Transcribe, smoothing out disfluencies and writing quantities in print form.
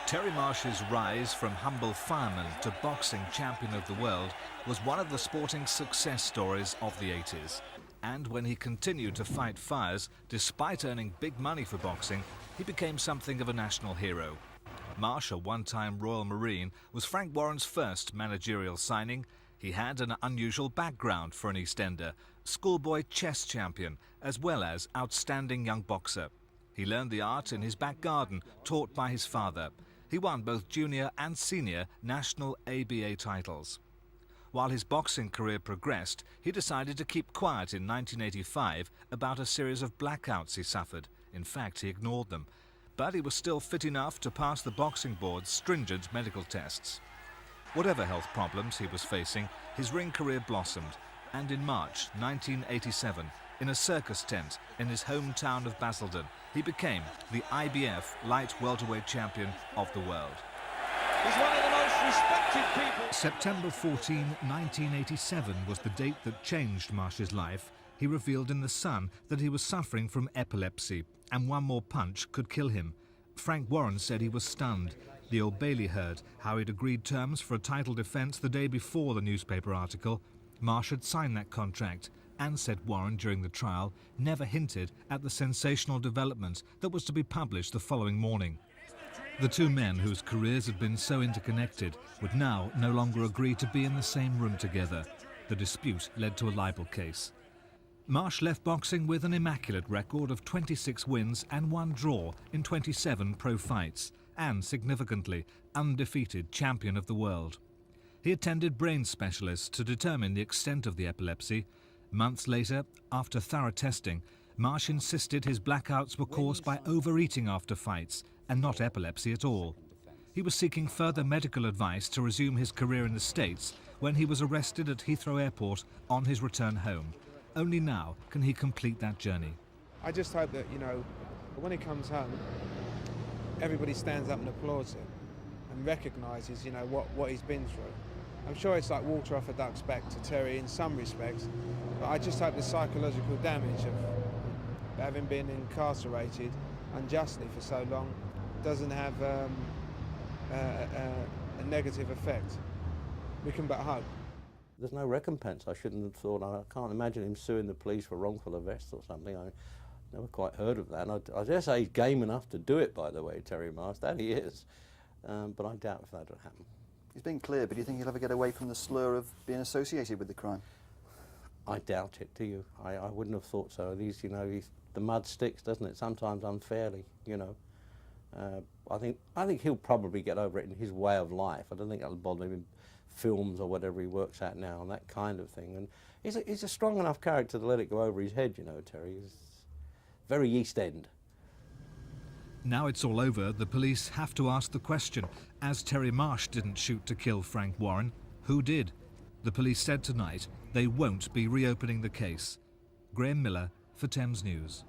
Terry Marsh's rise from humble fireman to boxing champion of the world was one of the sporting success stories of the 80s. And when he continued to fight fires, despite earning big money for boxing, he became something of a national hero. Marsh, a one-time Royal Marine, was Frank Warren's first managerial signing. He had an unusual background for an East Ender, schoolboy chess champion, as well as outstanding young boxer. He learned the art in his back garden, taught by his father. He won both junior and senior national ABA titles. While his boxing career progressed, he decided to keep quiet in 1985 about a series of blackouts he suffered. In fact, he ignored them. But he was still fit enough to pass the boxing board's stringent medical tests. Whatever health problems he was facing, his ring career blossomed. And in March 1987, in a circus tent in his hometown of Basildon, he became the IBF light welterweight champion of the world. He's one of the most respected people. September 14, 1987 was the date that changed Marsh's life. He revealed in The Sun that he was suffering from epilepsy and one more punch could kill him. Frank Warren said he was stunned. The Old Bailey heard how he'd agreed terms for a title defence the day before the newspaper article. Marsh had signed that contract and, said Warren during the trial, never hinted at the sensational development that was to be published the following morning. The two men, whose careers had been so interconnected, would now no longer agree to be in the same room together. The dispute led to a libel case. Marsh left boxing with an immaculate record of 26 wins and 1 draw in 27 pro fights, and, significantly, undefeated champion of the world. He attended brain specialists to determine the extent of the epilepsy. Months later, after thorough testing, Marsh insisted his blackouts were caused by overeating after fights and not epilepsy at all. He was seeking further medical advice to resume his career in the States when he was arrested at Heathrow Airport on his return home. Only now can he complete that journey. I just hope that, when he comes home, everybody stands up and applauds him and recognises, what he's been through. I'm sure it's like water off a duck's back to Terry in some respects, but I just hope the psychological damage of having been incarcerated unjustly for so long doesn't have a negative effect. We can but hope. There's no recompense. I shouldn't have thought. I can't imagine him suing the police for wrongful arrest or something. I never quite heard of that. And I dare say he's game enough to do it, by the way, Terry Marsh. That he is. But I doubt if that would happen. He's been clear, but do you think he'll ever get away from the slur of being associated with the crime? I doubt it, do you? I wouldn't have thought so. These, the mud sticks, doesn't it? Sometimes unfairly, I think he'll probably get over it in his way of life. I don't think that'll bother him in films or whatever he works at now and that kind of thing. And he's a strong enough character to let it go over his head, Terry. He's very East End. Now it's all over, the police have to ask the question. As Terry Marsh didn't shoot to kill Frank Warren, who did? The police said tonight they won't be reopening the case. Graham Miller for Thames News.